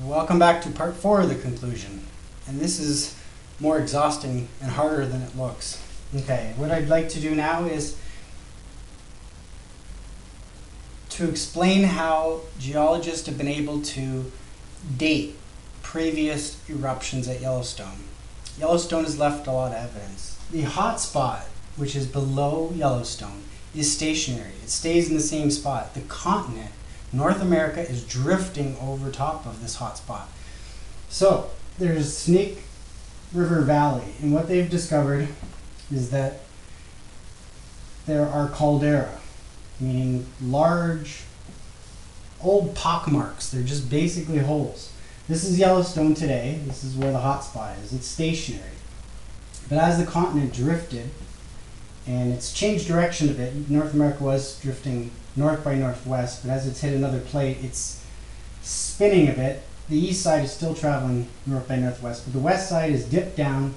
Welcome back to part 4 of the conclusion. And this is more exhausting and harder than it looks. Okay, what I'd like to do now is to explain how geologists have been able to date previous eruptions at Yellowstone. Yellowstone has left a lot of evidence. The hot spot, which is below Yellowstone, is stationary. It stays in the same spot. The continent, North America, is drifting over top of this hot spot. So there's Snake River Valley, and what they've discovered is that there are caldera, meaning large old pockmarks. They're just basically holes. This is Yellowstone today. This is where the hot spot is. It's stationary. But as the continent drifted, and it's changed direction a bit, North America was drifting north by northwest, but as it's hit another plate, it's spinning a bit. The east side is still traveling north by northwest, but the west side is dipped down,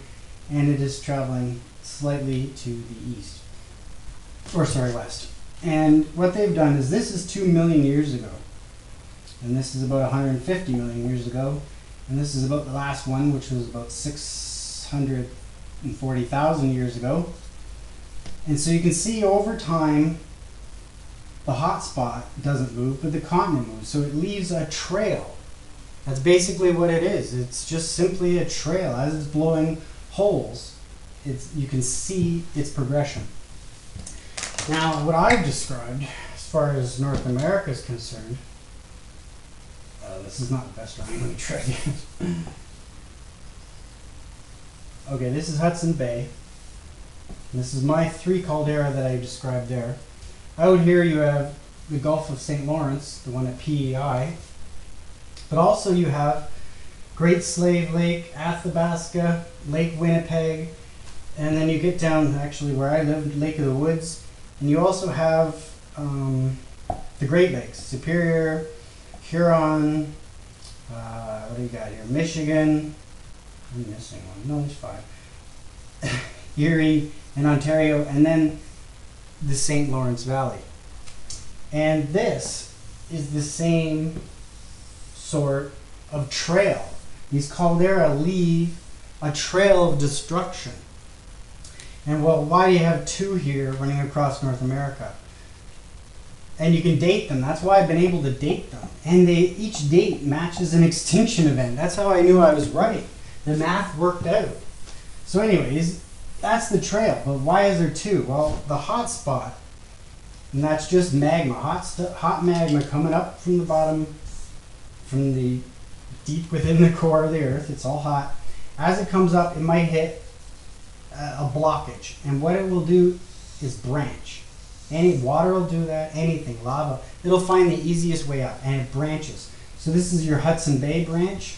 and it is traveling slightly to the east. Or sorry, west. And what they've done is, this is 2 million years ago. And this is about 150 million years ago. And this is about the last one, which was about 640,000 years ago. And so you can see over time, the hot spot doesn't move, but the continent moves. So it leaves a trail. That's basically what it is. It's just simply a trail. As it's blowing holes, you can see its progression. Now, what I've described, as far as North America is concerned, this is not the best drawing. Let me try again. Okay, this is Hudson Bay. And this is my 3 caldera that I described there. Out here you have the Gulf of St. Lawrence, the one at PEI. But also you have Great Slave Lake, Athabasca, Lake Winnipeg, and then you get down, actually where I live, Lake of the Woods. And you also have the Great Lakes, Superior, Huron, what do you got here? Michigan, I'm missing one, no, there's 5. Erie and Ontario, and then the St. Lawrence Valley. And this is the same sort of trail. These caldera leave a trail of destruction. And well, why do you have 2 here running across North America? And you can date them. That's why I've been able to date them. And each date matches an extinction event. That's how I knew I was right. The math worked out. So anyways, that's the trail. But why is there 2? Well, the hot spot, and that's just magma. Hot magma coming up from the bottom, from the deep within the core of the earth. It's all hot. As it comes up, it might hit a blockage. And what it will do is branch. Any water will do that, anything, lava. It'll find the easiest way up, and it branches. So this is your Hudson Bay branch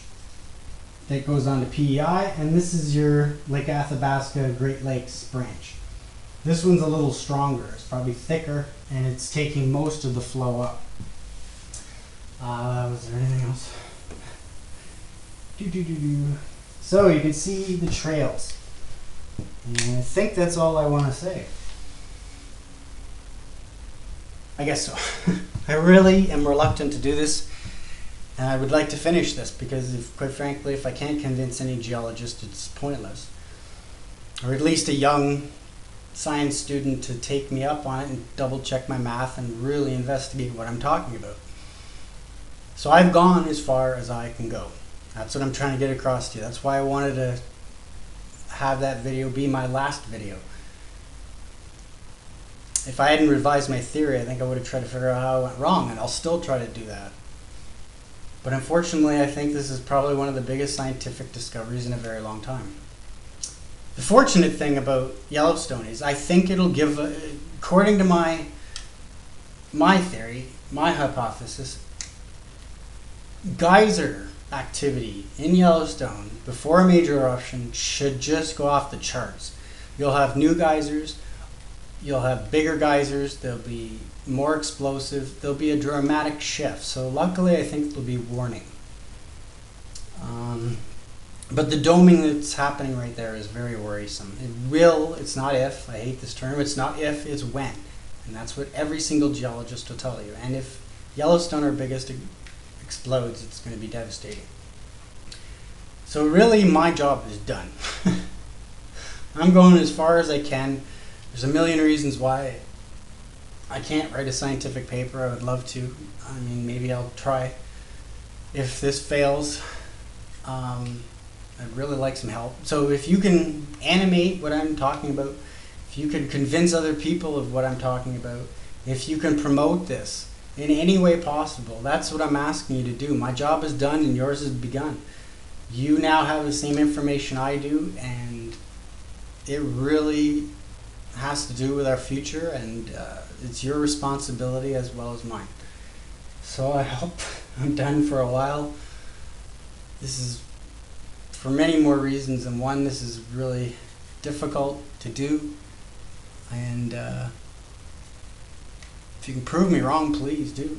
that goes on to PEI, and this is your Lake Athabasca Great Lakes branch. This one's a little stronger. It's probably thicker, and it's taking most of the flow up. Was there anything else? So you can see the trails. And I think that's all I want to say. I guess so. I really am reluctant to do this, and I would like to finish this because, quite frankly, if I can't convince any geologist, it's pointless. Or at least a young science student to take me up on it and double check my math and really investigate what I'm talking about. So I've gone as far as I can go. That's what I'm trying to get across to you. That's why I wanted to have that video be my last video. If I hadn't revised my theory, I think I would have tried to figure out how I went wrong, and I'll still try to do that. But unfortunately, I think this is probably one of the biggest scientific discoveries in a very long time. The fortunate thing about Yellowstone is I think it'll give, according to my theory, my hypothesis, geyser activity in Yellowstone before a major eruption should just go off the charts. You'll have new geysers. You'll have bigger geysers, they'll be more explosive, there'll be a dramatic shift. So luckily I think there'll be warning. But the doming that's happening right there is very worrisome. It's not if, I hate this term, it's not if, it's when. And that's what every single geologist will tell you. And if Yellowstone, our biggest explodes, it's going to be devastating. So really, my job is done. I'm going as far as I can. There's a million reasons why I can't write a scientific paper. I would love to. I mean, maybe I'll try. If this fails, I'd really like some help. So if you can animate what I'm talking about, if you can convince other people of what I'm talking about, if you can promote this in any way possible, that's what I'm asking you to do. My job is done and yours has begun. You now have the same information I do, and it really has to do with our future, and it's your responsibility as well as mine. So I hope I'm done for a while. This is for many more reasons than one. This is really difficult to do, and if you can prove me wrong, please do.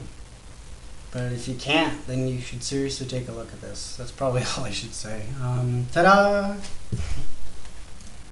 But if you can't, then you should seriously take a look at this. That's probably all I should say. Ta-da!